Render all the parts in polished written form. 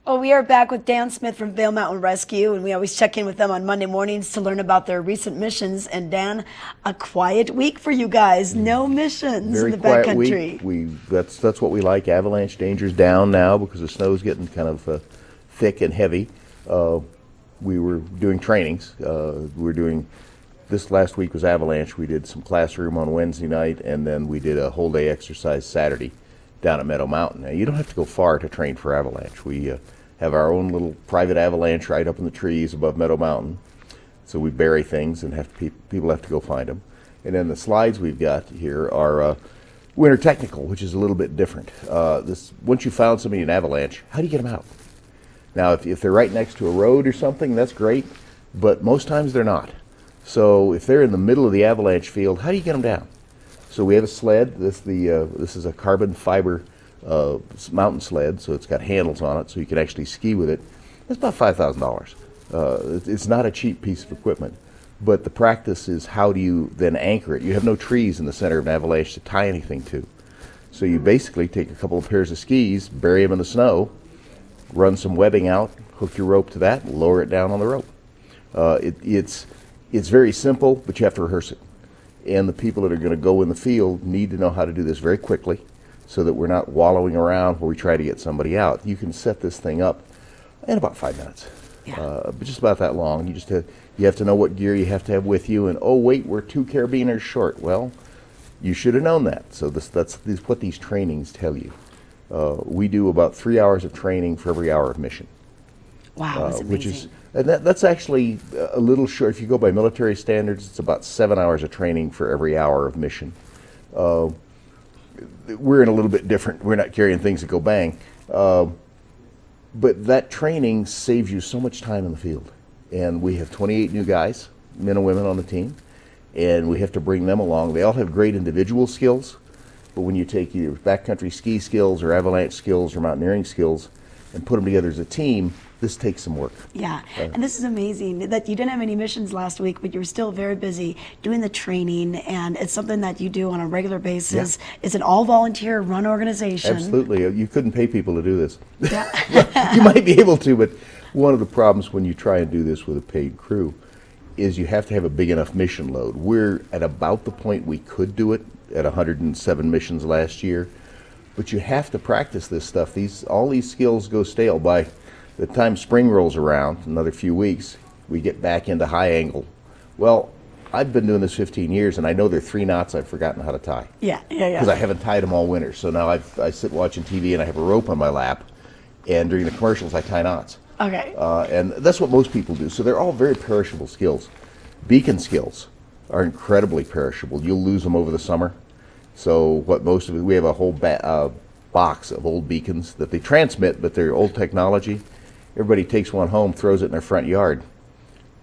Well, we are back with Dan Smith from Vail Mountain Rescue, and we always check in with them on Monday mornings to learn about their recent missions. And Dan, a quiet week for you guys. No missions Very in the quiet backcountry. week. That's what we like. Avalanche danger's down now because the snow's getting kind of thick and heavy. We were doing trainings. This last week was avalanche. We did some classroom on Wednesday night, and then we did a whole day exercise Saturday down at Meadow Mountain. Now, you don't have to go far to train for avalanche. We have our own little private avalanche right up in the trees above Meadow Mountain. So we bury things and people have to go find them. And then the slides we've got here are winter technical, which is a little bit different. Once you found somebody in avalanche, how do you get them out? Now, if they're right next to a road or something, that's great, but most times they're not. So if they're in the middle of the avalanche field, how do you get them down? So we have a sled. This is a carbon fiber mountain sled, so it's got handles on it, so you can actually ski with it. It's about $5,000. It's not a cheap piece of equipment, but the practice is how do you then anchor it? You have no trees in the center of an avalanche to tie anything to. So you basically take a couple of pairs of skis, bury them in the snow, run some webbing out, hook your rope to that, and lower it down on the rope. It's very simple, but you have to rehearse it. And the people that are going to go in the field need to know how to do this very quickly so that we're not wallowing around where we try to get somebody out. You can set this thing up in about 5 minutes, but just about that long. You have to know what gear you have to have with you, and oh wait, we're 2 carabiners short. Well, you should have known that. So that's what these trainings tell you. We do about 3 hours of training for every hour of mission. Wow, that's amazing. That's actually a little short. If you go by military standards, it's about 7 hours of training for every hour of mission. We're in a little bit different. We're not carrying things that go bang. But that training saves you so much time in the field. And we have 28 new guys, men and women on the team, and we have to bring them along. They all have great individual skills, but when you take your backcountry ski skills or avalanche skills or mountaineering skills and put them together as a team, this takes some work. Yeah, and this is amazing that you didn't have any missions last week, but you were still very busy doing the training, and it's something that you do on a regular basis. Yeah. It's an all-volunteer run organization. Absolutely. You couldn't pay people to do this. Yeah. You might be able to, but one of the problems when you try and do this with a paid crew is you have to have a big enough mission load. We're at about the point we could do it at 107 missions last year, but you have to practice this stuff. All these skills go stale by the time spring rolls around, another few weeks, we get back into high angle. Well, I've been doing this 15 years, and I know there are 3 knots I've forgotten how to tie. Yeah. Because I haven't tied them all winter. So now I sit watching TV, and I have a rope on my lap, and during the commercials, I tie knots. Okay. And that's what most people do. So they're all very perishable skills. Beacon skills are incredibly perishable. You'll lose them over the summer. So we have a whole box of old beacons that they transmit, but they're old technology. Everybody takes one home, throws it in their front yard,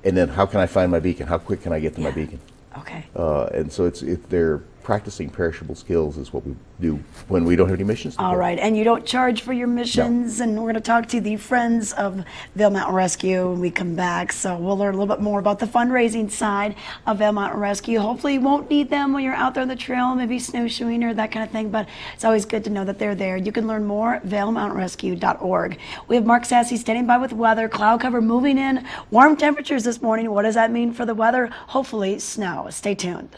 and then how can I find my beacon? How quick can I get to my beacon? Okay. And so they're practicing perishable skills is what we do when we don't have any missions. All right, and you don't charge for your missions, and we're going to talk to the Friends of Vail Mountain Rescue when we come back, so we'll learn a little bit more about the fundraising side of Vail Mountain Rescue. Hopefully you won't need them when you're out there on the trail, maybe snowshoeing or that kind of thing, but it's always good to know that they're there. You can learn more at vailmountainrescue.org. We have Mark Sassy standing by with weather, cloud cover moving in, warm temperatures this morning. What does that mean for the weather? Hopefully snow. Stay tuned.